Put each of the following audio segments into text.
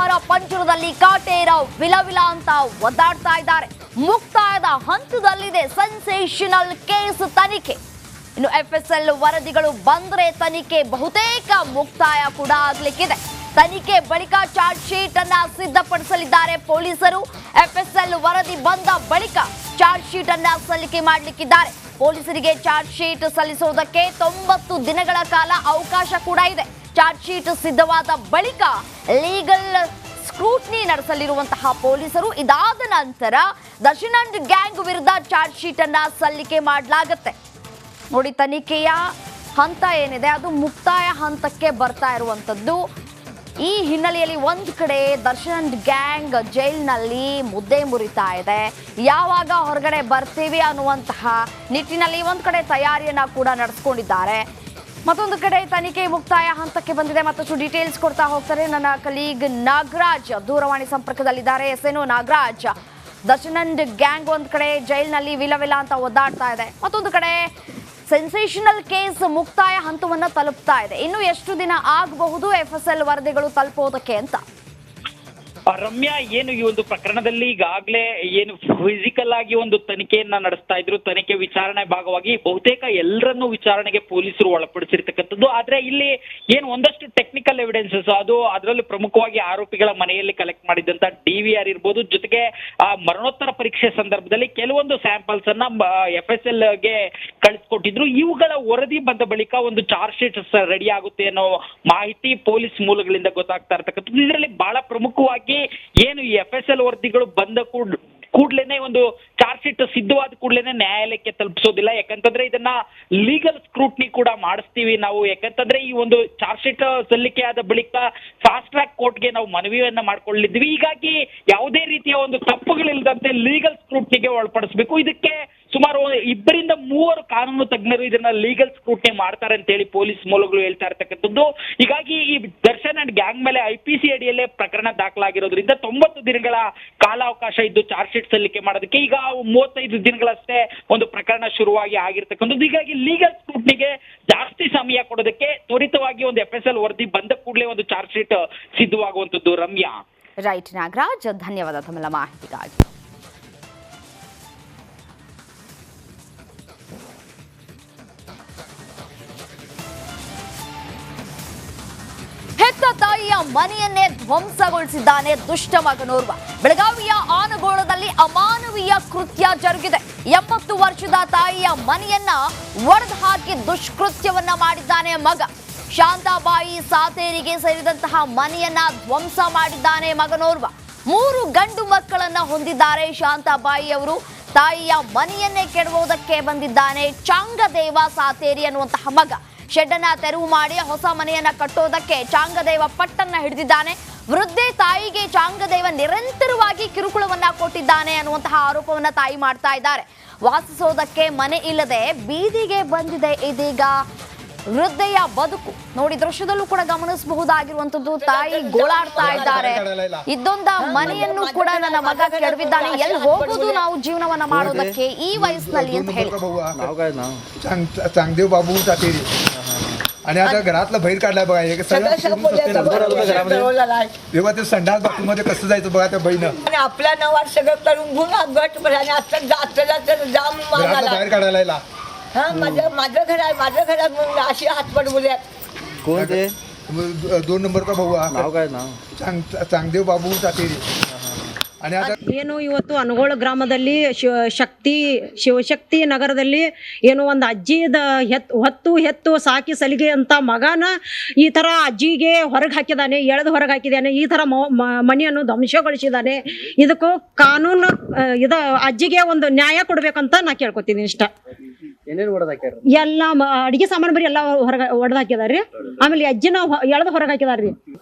ಆಹಾರ ಪಂಜರದಲ್ಲಿ ಕಾಟೇರ ವಿಲವಿಲ ಅಂತ ಒದ್ದಾಡ್ತಾ ಇದ್ದಾರೆ. ಮುಕ್ತಾಯದ ಹಂತದಲ್ಲಿದೆ ಸೆನ್ಸೇಷನಲ್ ಕೇಸ್ ತನಿಖೆ. ಇನ್ನು FSL ವರದಿಗಳು ಬಂದ್ರೆ ತನಿಖೆ ಬಹುತೇಕ ಮುಕ್ತಾಯ ಕೂಡ ಆಗ್ಲಿಕ್ಕಿದೆ. ತನಿಖೆ ಬಳಿಕ ಚಾರ್ಜ್ ಶೀಟ್ ಅನ್ನ ಸಿದ್ಧಪಡಿಸಲಿದ್ದಾರೆ ಪೊಲೀಸರು. FSL ವರದಿ ಬಂದ ಬಳಿಕ ಚಾರ್ಜ್ ಶೀಟ್ ಅನ್ನ ಸಲ್ಲಿಕೆ ಮಾಡಲಿಕ್ಕಿದ್ದಾರೆ. ಪೊಲೀಸರಿಗೆ ಚಾರ್ಜ್ ಶೀಟ್ ಸಲ್ಲಿಸುವುದಕ್ಕೆ 90 ದಿನಗಳ ಕಾಲ ಅವಕಾಶ ಕೂಡ ಇದೆ. ಚಾರ್ಜ್ ಶೀಟ್ ಸಿದ್ಧವಾದ ಬಳಿಕ ಲೀಗಲ್ ಸ್ಕ್ರೂಟ್ನಿ ನಡೆಸಲಿರುವಂತಹ ಪೊಲೀಸರು ಇದಾದ ನಂತರ ದರ್ಶನ್ ಅಂಡ್ ಗ್ಯಾಂಗ್ ವಿರುದ್ಧ ಚಾರ್ಜ್ ಶೀಟ್ ಅನ್ನ ಸಲ್ಲಿಕೆ ಮಾಡಲಾಗುತ್ತೆ. ನೋಡಿ, ತನಿಖೆಯ ಹಂತ ಏನಿದೆ ಅದು ಮುಕ್ತಾಯ ಹಂತಕ್ಕೆ ಬರ್ತಾ ಇರುವಂತದ್ದು. ಈ ಹಿನ್ನೆಲೆಯಲ್ಲಿ ಒಂದ್ ಕಡೆ ದರ್ಶನ್ ಅಂಡ್ ಗ್ಯಾಂಗ್ ಜೈಲಿನಲ್ಲಿ ಮುದ್ದೆ ಮುರಿತಾ ಇದೆ. ಯಾವಾಗ ಹೊರಗಡೆ ಬರ್ತೀವಿ ಅನ್ನುವಂತಹ ನಿಟ್ಟಿನಲ್ಲಿ ಒಂದ್ ಕಡೆ ತಯಾರಿಯನ್ನ ಕೂಡ ನಡೆಸ್ಕೊಂಡಿದ್ದಾರೆ. ಮತ್ತೊಂದು ಕಡೆ ತನಿಖೆ ಮುಕ್ತಾಯ ಹಂತಕ್ಕೆ ಬಂದಿದೆ. ಮತ್ತಷ್ಟು ಡೀಟೇಲ್ಸ್ ಕೊಡ್ತಾ ಹೋಗ್ತಾರೆ ನನ್ನ ಕಲೀಗ್ ನಾಗರಾಜ್ ದೂರವಾಣಿ ಸಂಪರ್ಕದಲ್ಲಿದ್ದಾರೆ. ಎಸ್ಎನ್ಒ ನಾಗರಾಜ್, ದರ್ಶನ್ ಅಂಡ್ ಗ್ಯಾಂಗ್ ಒಂದ್ ಕಡೆ ಜೈಲಿನಲ್ಲಿ ವಿಲವಿಲ ಅಂತ ಒದ್ದಾಡ್ತಾ ಇದೆ, ಮತ್ತೊಂದು ಕಡೆ ಸೆನ್ಸೇಷನಲ್ ಕೇಸ್ ಮುಕ್ತಾಯ ಹಂತವನ್ನ ತಲುಪ್ತಾ ಇದೆ. ಇನ್ನು ಎಷ್ಟು ದಿನ ಆಗಬಹುದು FSL ವರದಿಗಳು ತಲುಪೋದಕ್ಕೆ ಅಂತ? ರಮ್ಯಾ, ಏನು ಈ ಒಂದು ಪ್ರಕರಣದಲ್ಲಿ ಈಗಾಗಲೇ ಏನು ಫಿಸಿಕಲ್ ಆಗಿ ಒಂದು ತನಿಖೆಯನ್ನ ನಡೆಸ್ತಾ ಇದ್ರು. ತನಿಖೆ ವಿಚಾರಣೆ ಭಾಗವಾಗಿ ಬಹುತೇಕ ಎಲ್ಲರನ್ನೂ ವಿಚಾರಣೆಗೆ ಪೊಲೀಸರು ಒಳಪಡಿಸಿರ್ತಕ್ಕಂಥದ್ದು. ಆದ್ರೆ ಇಲ್ಲಿ ಏನು ಒಂದಷ್ಟು ಟೆಕ್ನಿಕಲ್ ಎವಿಡೆನ್ಸಸ್, ಅದು ಅದರಲ್ಲೂ ಪ್ರಮುಖವಾಗಿ ಆರೋಪಿಗಳ ಮನೆಯಲ್ಲಿ ಕಲೆಕ್ಟ್ ಮಾಡಿದಂತ DVR ಇರ್ಬೋದು, ಜೊತೆಗೆ ಮರಣೋತ್ತರ ಪರೀಕ್ಷೆ ಸಂದರ್ಭದಲ್ಲಿ ಕೆಲವೊಂದು ಸ್ಯಾಂಪಲ್ಸ್ ಅನ್ನ FSL ಗೆ ಕಳಿಸ್ಕೊಟ್ಟಿದ್ರು. ಇವುಗಳ ವರದಿ ಬಂದ ಬಳಿಕ ಒಂದು ಚಾರ್ಜ್ ಶೀಟ್ ರೆಡಿ ಆಗುತ್ತೆ ಅನ್ನೋ ಮಾಹಿತಿ ಪೊಲೀಸ್ ಮೂಲಗಳಿಂದ ಗೊತ್ತಾಗ್ತಾ ಇರ್ತಕ್ಕಂಥದ್ದು. ಇದರಲ್ಲಿ ಬಹಳ ಪ್ರಮುಖವಾಗಿ ಏನು ಈ FSL ವರದಿಗಳು ಬಂದ ಕೂಡ್ಲೇನೆ ಒಂದು ಚಾರ್ಜ್ ಶೀಟ್ ಸಿದ್ಧವಾದ ಕೂಡ್ಲೇನೆ ನ್ಯಾಯಾಲಯಕ್ಕೆ ತಲುಪಿಸೋದಿಲ್ಲ. ಯಾಕಂತಂದ್ರೆ ಇದನ್ನ ಲೀಗಲ್ ಸ್ಕ್ರೂಟ್ನಿ ಕೂಡ ಮಾಡಿಸ್ತೀವಿ ನಾವು. ಯಾಕಂತಂದ್ರೆ ಈ ಒಂದು ಚಾರ್ಜ್ ಶೀಟ್ ಸಲ್ಲಿಕೆ ಆದ ಬಳಿಕ ಫಾಸ್ಟ್ ಟ್ರ್ಯಾಕ್ ಕೋರ್ಟ್ಗೆ ನಾವು ಮನವಿಯನ್ನ ಮಾಡ್ಕೊಳ್ಳಿದ್ವಿ. ಹೀಗಾಗಿ ಯಾವುದೇ ರೀತಿಯ ಒಂದು ತಪ್ಪುಗಳಿಲ್ಲದಂತೆ ಲೀಗಲ್ ಸ್ಕ್ರೂಟ್ನಿಗೆ ಒಳಪಡಿಸಬೇಕು. ಇದಕ್ಕೆ ಸುಮಾರು 2-3 ಕಾನೂನು ತಜ್ಞರು ಇದನ್ನ ಲೀಗಲ್ ಸ್ಕ್ರೂಟ್ನಿ ಮಾಡ್ತಾರೆ ಅಂತ ಹೇಳಿ ಪೊಲೀಸ್ ಮೂಲಗಳು ಹೇಳ್ತಾ ಇರ್ತಕ್ಕಂಥದ್ದು. ಹೀಗಾಗಿ ಈ ದರ್ಶನ್ ಅಂಡ್ ಗ್ಯಾಂಗ್ ಮೇಲೆ IPC ಅಡಿಯಲ್ಲೇ ಪ್ರಕರಣ ದಾಖಲಾಗಿರೋದ್ರಿಂದ 90 ದಿನಗಳ ಕಾಲಾವಕಾಶ ಇದ್ದು ಚಾರ್ಜ್ ಶೀಟ್ ಸಲ್ಲಿಕೆ ಮಾಡೋದಕ್ಕೆ. ಈಗ 35 ದಿನಗಳಷ್ಟೇ ಒಂದು ಪ್ರಕರಣ ಶುರುವಾಗಿ ಆಗಿರ್ತಕ್ಕಂಥದ್ದು. ಹೀಗಾಗಿ ಲೀಗಲ್ ಸ್ಕ್ರೂಟ್ನಿಗೆ ಜಾಸ್ತಿ ಸಮಯ ಕೊಡೋದಕ್ಕೆ ತ್ವರಿತವಾಗಿ ಒಂದು FSL ವರದಿ ಬಂದ ಕೂಡಲೇ ಒಂದು ಚಾರ್ಜ್ ಶೀಟ್ ಸಿದ್ಧವಾಗುವಂಥದ್ದು. ರಮ್ಯಾ. ರೈಟ್ ನಾಗರಾಜ್, ಧನ್ಯವಾದ ತಮ್ಮೆಲ್ಲ ಮಾಹಿತಿಗಾಗಿ. ಹೆತ್ತ ತಾಯಿಯ ಮನೆಯನ್ನೇ ಧ್ವಂಸಗೊಳಿಸಿದ್ದಾನೆ ದುಷ್ಟ ಮಗನೋರ್ವ. ಬೆಳಗಾವಿಯ ಆನಗೋಳದಲ್ಲಿ ಅಮಾನವೀಯ ಕೃತ್ಯ ಜರುಗಿದೆ. 80 ವರ್ಷದ ತಾಯಿಯ ಮನೆಯನ್ನ ಒಡೆದು ಹಾಕಿ ದುಷ್ಕೃತ್ಯವನ್ನ ಮಾಡಿದ್ದಾನೆ ಮಗ. ಶಾಂತಾಬಾಯಿ ಸಾತೇರಿಗೆ ಸೇರಿದಂತಹ ಮನೆಯನ್ನ ಧ್ವಂಸ ಮಾಡಿದ್ದಾನೆ ಮಗನೋರ್ವ. 3 ಗಂಡು ಮಕ್ಕಳನ್ನ ಹೊಂದಿದ್ದಾರೆ ಶಾಂತಾಬಾಯಿ ಅವರು. ತಾಯಿಯ ಮನೆಯನ್ನೇ ಕೆಡವುವುದಕ್ಕೆ ಬಂದಿದ್ದಾನೆ ಚಾಂಗದೇವ ಸಾತೇರಿ ಅನ್ನುವಂತಹ ಮಗ. ಶೆಡ್ಡನ್ನ ತೆರವು ಮಾಡಿ ಹೊಸ ಮನೆಯನ್ನ ಕಟ್ಟೋದಕ್ಕೆ ಚಾಂಗದೇವ ಪಟ್ಟನ್ನ ಹಿಡಿದಿದ್ದಾನೆ. ವೃದ್ಧೆ ತಾಯಿಗೆ ಚಾಂಗದೇವ ನಿರಂತರವಾಗಿ ಕಿರುಕುಳವನ್ನ ಕೊಟ್ಟಿದ್ದಾನೆ ಅನ್ನುವಂತಹ ಆರೋಪವನ್ನ ತಾಯಿ ಮಾಡ್ತಾ ಇದ್ದಾರೆ. ವಾಸಿಸೋದಕ್ಕೆ ಮನೆ ಇಲ್ಲದೆ ಬೀದಿಗೆ ಬಂದಿದೆ ಇದೀಗ ವೃದ್ಧೆಯ ಬದುಕು. ನೋಡಿ, ದೃಶ್ಯದಲ್ಲೂ ಕೂಡ ಗಮನಿಸಬಹುದಾಗಿರುವಂತದ್ದು. ತಾಯಿ ಗೋಳಾಡ್ತಾ ಇದ್ದಾರೆ. ಇದೊಂದ ಮನೆಯನ್ನು ಕೂಡ ನನ್ನ ಮಗ ಕೆಡವಿದ್ದಾನೆ, ಎಲ್ಲಿ ಹೋಗುದು ನಾವು ಜೀವನವನ್ನ ಮಾಡೋದಕ್ಕೆ ಈ ವಯಸ್ಸಿನಲ್ಲಿ ಅಂತ ಹೇಳಿ. चांगदेव बाबू सातेरी आणि आता घरातलं बाहेर काढलाय बघा. हे तेव्हा ते संडास बाथरूम मध्ये कसं जायचं बघा त्या बहिणं. आपल्या नवाज सगळं करून घेऊन गट आणि आता जातला तर जाम बाहेर काढायला. हा, माझं घर आहे, माझं घरात म्हणून अशी हातपट बोलूयात. कोण ते? 2 नंबरचा भाऊ. नाव काय? नाव चांगदेव बाबू सातेरी. आणि आता ಏನು ಇವತ್ತು ಅನಗೋಳ ಗ್ರಾಮದಲ್ಲಿ ಶಿವಶಕ್ತಿ ನಗರದಲ್ಲಿ ಏನು ಒಂದು ಅಜ್ಜಿದ ಹೆತ್ತು ಸಾಕಿ ಸಲಿಗೆ ಅಂತ ಮಗನ ಈ ಥರ ಅಜ್ಜಿಗೆ ಹೊರಗೆ ಹಾಕಿದ್ದಾನೆ, ಎಳೆದು ಹೊರಗೆ ಹಾಕಿದ್ದಾನೆ. ಈ ಥರ ಮನೆಯನ್ನು ಧ್ವಂಸಗೊಳಿಸಿದ್ದಾನೆ. ಇದಕ್ಕೂ ಕಾನೂನು ಅಜ್ಜಿಗೆ ಒಂದು ನ್ಯಾಯ ಕೊಡ್ಬೇಕಂತ ನಾ ಕೇಳ್ಕೊತೀನಿ ಇಷ್ಟ. ಎಲ್ಲ ಅಡಿಗೆ ಸಾಮಾನು ಬರೀ ಎಲ್ಲ ಹೊಡೆದು ಹಾಕಿದಾರ್ರಿ. ಆಮೇಲೆ ಅಜ್ಜಿನ ಎಳೆದು ಹೊರಗೆ ಹಾಕಿದಾರ್ರಿ.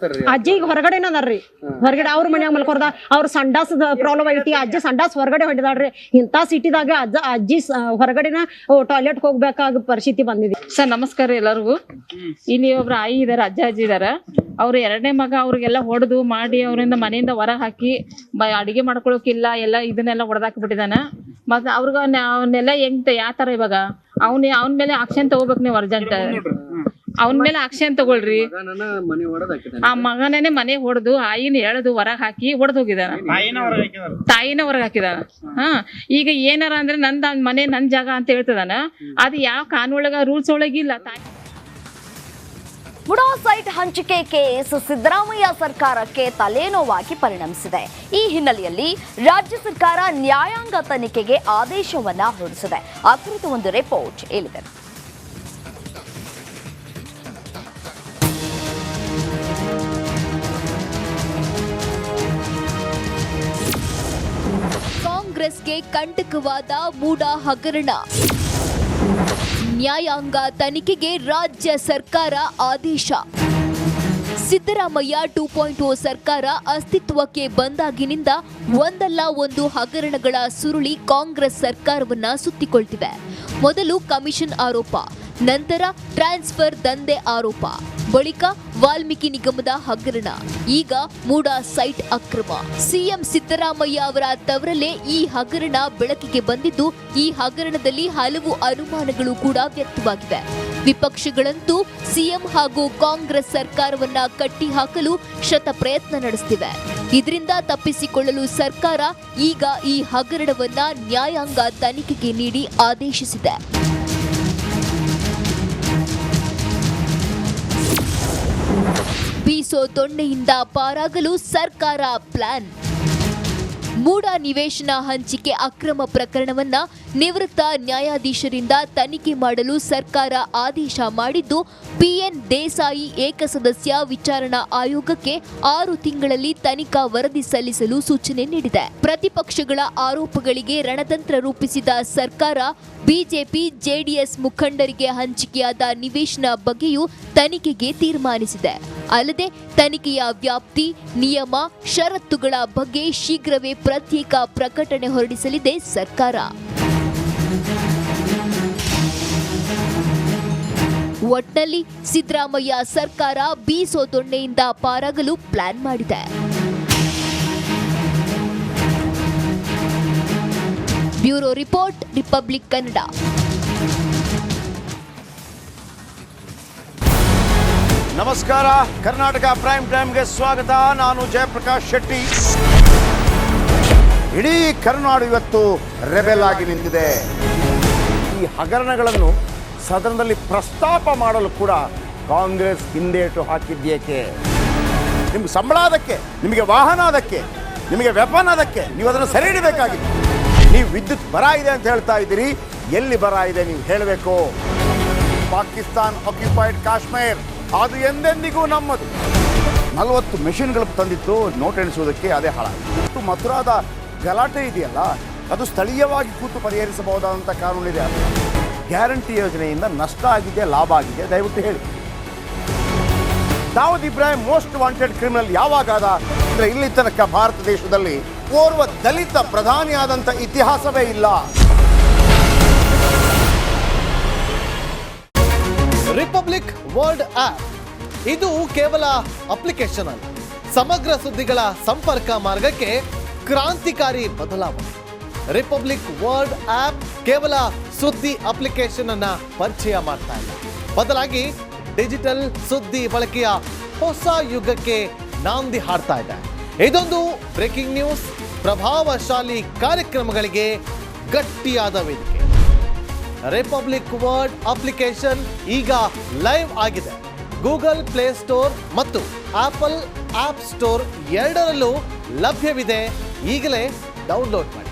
ಅಜ್ಜಿಗೆ ಹೊರಗಡೆನ ಅದಾರ್ರಿ. ಹೊರಗಡೆ ಅವ್ರ ಮನ್ಯಾಗ ಮಲ್ಕೊರ್ದ. ಅವ್ರ ಸಂಡಾಸ್ ಪ್ರಾಬ್ಲಮ್ ಐತಿ. ಅಜ್ಜಿ ಸಂಡಾಸ್ ಹೊರಗಡೆ ಹೊಡಿದಾಳ್ರಿ. ಇಂಥ ಸಿಟಿದಾಗ ಅಜ್ಜಿ ಹೊರಗಡೆನ ಟಾಯ್ಲೆಟ್ ಹೋಗ್ಬೇಕಾಗ ಪರಿಸ್ಥಿತಿ ಬಂದಿದೆ. ಸರ್ ನಮಸ್ಕಾರ ಎಲ್ಲರಿಗೂ. ಇಲ್ಲಿ ಒಬ್ರು ಆಯಿ ಇದಾರೆ, ಅಜ್ಜ ಅಜ್ಜಿ ಇದಾರ. ಅವ್ರು 2ನೇ ಮಗ ಅವ್ರಿಗೆಲ್ಲ ಹೊಡೆದು ಮಾಡಿ ಅವರಿಂದ ಮನೆಯಿಂದ ಹೊರ ಹಾಕಿ ಅಡಿಗೆ ಮಾಡ್ಕೊಳಕಿಲ್ಲ, ಎಲ್ಲ ಇದನ್ನೆಲ್ಲ ಹೊಡೆದಾಕ್ಬಿಟ್ಟಿದಾನ. ಮತ್ತೆ ಅವ್ರಿಗ ಅವನ್ನೆಲ್ಲ ಹೆಂಗ್ ಯಾವ ತರ ಇವಾಗ ಅವನ ಮೇಲೆ ಆಕ್ಷನ್ ತಗೋಬೇಕು ನೀವು ಅರ್ಜೆಂಟ್. ಅವನ ಮೇಲೆ ಆಕ್ಷನ್ ತಗೊಳ್ರಿ. ಆ ಮಗನೇ ಮನೆ ಹೊಡೆದು ಆಯಿನ ಎಳೆದು ಹೊರಗೆ ಹಾಕಿ ಹೊಡೆದು ಹೋಗಿದಾನ, ತಾಯಿನ ಹೊರಗೆ ಹಾಕಿದಾನ. ಈಗ ಏನಾರ ಅಂದ್ರೆ ನಂದ್ ಮನೆ ನನ್ ಜಾಗ ಅಂತ ಹೇಳ್ತದಾನ. ಅದು ಯಾವ ಕಾನೂನೊಳಗ ರೂಲ್ಸ್ ಒಳಗಿಲ್ಲ. ಮುಡಾ ಸೈಟ್ ಹಂಚಿಕೆ ಕೇಸ್ ಸಿದ್ದರಾಮಯ್ಯ ಸರ್ಕಾರಕ್ಕೆ ತಲೆನೋವಾಗಿ ಪರಿಣಮಿಸಿದೆ. ಈ ಹಿನ್ನೆಲೆಯಲ್ಲಿ ರಾಜ್ಯ ಸರ್ಕಾರ ನ್ಯಾಯಾಂಗ ತನಿಖೆಗೆ ಆದೇಶವನ್ನ ಹೊರಡಿಸಿದೆ. ಆ ಕುರಿತು ಒಂದು ರಿಪೋರ್ಟ್ ಇಲ್ಲಿದೆ. ಕಾಂಗ್ರೆಸ್ಗೆ ಕಂಟಕವಾದ ಮೂಡಾ ಹಗರಣ, ನ್ಯಾಯಾಂಗ ತನಿಖೆಗೆ ರಾಜ್ಯ ಸರ್ಕಾರ ಆದೇಶ. ಸಿದ್ದರಾಮಯ್ಯ 2.0 ಸರ್ಕಾರ ಅಸ್ತಿತ್ವಕ್ಕೆ ಬಂದಾಗಿನಿಂದ ಒಂದಲ್ಲ ಒಂದು ಹಗರಣಗಳ ಸುರುಳಿ ಕಾಂಗ್ರೆಸ್ ಸರ್ಕಾರವನ್ನ ಸುತ್ತಿಕೊಳ್ತಿವೆ. ಮೊದಲು ಕಮಿಷನ್ ಆರೋಪ, ನಂತರ ಟ್ರಾನ್ಸ್ಫರ್ ದಂಧೆ ಆರೋಪ, ಬಳಿಕ ವಾಲ್ಮೀಕಿ ನಿಗಮದ ಹಗರಣ, ಈಗ ಮೂಡಾ ಸೈಟ್ ಅಕ್ರಮ. ಸಿಎಂ ಸಿದ್ದರಾಮಯ್ಯ ಅವರ ತವರಲ್ಲೇ ಈ ಹಗರಣ ಬೆಳಕಿಗೆ ಬಂದಿದ್ದು, ಈ ಹಗರಣದಲ್ಲಿ ಹಲವು ಅನುಮಾನಗಳು ಕೂಡ ವ್ಯಕ್ತವಾಗಿವೆ. ವಿಪಕ್ಷಗಳಂತೂ ಸಿಎಂ ಹಾಗೂ ಕಾಂಗ್ರೆಸ್ ಸರ್ಕಾರವನ್ನ ಕಟ್ಟಿಹಾಕಲು ಶತ ಪ್ರಯತ್ನ ನಡೆಸುತ್ತಿವೆ. ಇದರಿಂದ ತಪ್ಪಿಸಿಕೊಳ್ಳಲು ಸರ್ಕಾರ ಈಗ ಈ ಹಗರಣವನ್ನ ನ್ಯಾಯಾಂಗ ತನಿಖೆಗೆ ನೀಡಿ ಆದೇಶಿಸಿದೆ. ಬೀಸೋ ದೊಣ್ಣೆಯಿಂದ ಪಾರಾಗಲು ಸರ್ಕಾರ ಪ್ಲಾನ್. ಮೂಡಾ ನಿವೇಶನ ಹಂಚಿಕೆ ಅಕ್ರಮ ಪ್ರಕರಣವನ್ನ ನಿವೃತ್ತ ನ್ಯಾಯಾಧೀಶರಿಂದ ತನಿಖೆ ಮಾಡಲು ಸರ್ಕಾರ ಆದೇಶ ಮಾಡಿದ್ದು, ಪಿಎನ್ ದೇಸಾಯಿ ಏಕಸದಸ್ಯ ವಿಚಾರಣಾ ಆಯೋಗಕ್ಕೆ 6 ತಿಂಗಳಲ್ಲಿ ತನಿಖಾ ವರದಿ ಸಲ್ಲಿಸಲು ಸೂಚನೆ ನೀಡಿದೆ. ಪ್ರತಿಪಕ್ಷಗಳ ಆರೋಪಗಳಿಗೆ ರಣತಂತ್ರ ರೂಪಿಸಿದ ಸರ್ಕಾರ ಬಿಜೆಪಿ ಜೆಡಿಎಸ್ ಮುಖಂಡರಿಗೆ ಹಂಚಿಕೆಯಾದ ನಿವೇಶನ ಬಗ್ಗೆಯೂ ತನಿಖೆಗೆ ತೀರ್ಮಾನಿಸಿದೆ. ಅಲ್ಲದೆ ತನಿಖೆಯ ವ್ಯಾಪ್ತಿ, ನಿಯಮ, ಷರತ್ತುಗಳ ಬಗ್ಗೆ ಶೀಘ್ರವೇ ಪ್ರತ್ಯೇಕ ಪ್ರಕಟಣೆ ಹೊರಡಿಸಲಿದೆ ಸರ್ಕಾರ. ಒಟ್ನಲ್ಲಿ ಸಿದ್ದರಾಮಯ್ಯ ಸರ್ಕಾರ ಬೀಸೋ ದೊಣ್ಣೆಯಿಂದ ಪಾರಾಗಲು ಪ್ಲಾನ್ ಮಾಡಿದೆ. Bureau report, republic Kannada. ನಮಸ್ಕಾರ, ಕರ್ನಾಟಕ ಪ್ರೈಮ್ ಟೈಮ್ಗೆ ಸ್ವಾಗತ. ನಾನು ಜಯಪ್ರಕಾಶ್ ಶೆಟ್ಟಿ. ಇಡೀ ಕರ್ನಾಡು ಇವತ್ತು ರೆಬೆಲ್ ಆಗಿ ನಿಂತಿದೆ. ಈ ಹಗರಣಗಳನ್ನು ಸದನದಲ್ಲಿ ಪ್ರಸ್ತಾಪ ಮಾಡಲು ಕೂಡ ಕಾಂಗ್ರೆಸ್ ಹಿಂದೇಟು ಹಾಕಿದ್ದೇಕೆ? ನಿಮ್ಗೆ ಸಂಬಳ ಅದಕ್ಕೆ, ನಿಮಗೆ ವಾಹನ ಅದಕ್ಕೆ, ನಿಮಗೆ ವೆಪನ್ ಅದಕ್ಕೆ, ನೀವು ಅದನ್ನು ಸೆರೆ ಹಿಡಿಬೇಕಾಗಿತ್ತು. ನೀವು ವಿದ್ಯುತ್ ಬರ ಇದೆ ಅಂತ ಹೇಳ್ತಾ ಇದ್ದೀರಿ, ಎಲ್ಲಿ ಬರ ಇದೆ ನೀವು ಹೇಳಬೇಕು. ಪಾಕಿಸ್ತಾನ್ ಆಕ್ಯುಪೈಡ್ ಕಾಶ್ಮೀರ್ ಅದು ಎಂದೆಂದಿಗೂ ನಮ್ಮದು. 40 ಮೆಷಿನ್ಗಳು ತಂದಿತ್ತು ನೋಟ್ ಎಣಿಸುವುದಕ್ಕೆ, ಅದೇ ಹಾಳಾಗಿತ್ತು. ಮಥುರಾದ ಗಲಾಟೆ ಇದೆಯಲ್ಲ, ಅದು ಸ್ಥಳೀಯವಾಗಿ ಕೂತು ಪರಿಹರಿಸಬಹುದಾದಂಥ ಕಾನೂನಿದೆ. ಗ್ಯಾರಂಟಿ ಯೋಜನೆಯಿಂದ ನಷ್ಟ ಆಗಿದೆ, ಲಾಭ ಆಗಿದೆ, ದಯವಿಟ್ಟು ಹೇಳಿ. Dawood Ibrahim most wanted criminal ಯಾವಾಗಾದ ಅಂದರೆ ಇಲ್ಲಿ ತನಕ ಭಾರತ ದೇಶದಲ್ಲಿ ಓರ್ವ ದಲಿತ ಪ್ರಧಾನಿಯಾದಂಥ ಇತಿಹಾಸವೇ ಇಲ್ಲ. ರಿಪಬ್ಲಿಕ್ ವರ್ಲ್ಡ್ ಆಪ್ ಇದು ಕೇವಲ ಅಪ್ಲಿಕೇಶನ್ ಅಲ್ಲ, ಸಮಗ್ರ ಸುದ್ದಿಗಳ ಸಂಪರ್ಕ ಮಾರ್ಗಕ್ಕೆ ಕ್ರಾಂತಿಕಾರಿ ಬದಲಾವಣೆ. ರಿಪಬ್ಲಿಕ್ ವರ್ಲ್ಡ್ ಆಪ್ ಕೇವಲ ಸುದ್ದಿ ಅಪ್ಲಿಕೇಶನ್ ಅನ್ನ ಪರಿಚಯ ಮಾಡ್ತಾ ಇಲ್ಲ, ಬದಲಾಗಿ ಡಿಜಿಟಲ್ ಸುದ್ದಿ ಬಳಕೆಯ ಹೊಸ ಯುಗಕ್ಕೆ ನಾಂದಿ ಹಾಡ್ತಾ ಇದೆ. ಇದೊಂದು ಬ್ರೇಕಿಂಗ್ ನ್ಯೂಸ್, ಪ್ರಭಾವಶಾಲಿ ಕಾರ್ಯಕ್ರಮಗಳಿಗೆ ಗಟ್ಟಿಯಾದ ವೇದಿಕೆ. ರಿಪಬ್ಲಿಕ್ ವರ್ಲ್ಡ್ ಅಪ್ಲಿಕೇಶನ್ ಈಗ ಲೈವ್ ಆಗಿದೆ. ಗೂಗಲ್ ಪ್ಲೇ ಸ್ಟೋರ್ ಮತ್ತು ಆಪಲ್ ಆಪ್ ಸ್ಟೋರ್ ಎರಡರಲ್ಲೂ ಲಭ್ಯವಿದೆ. ಈಗಲೇ ಡೌನ್ಲೋಡ್ ಮಾಡಿ.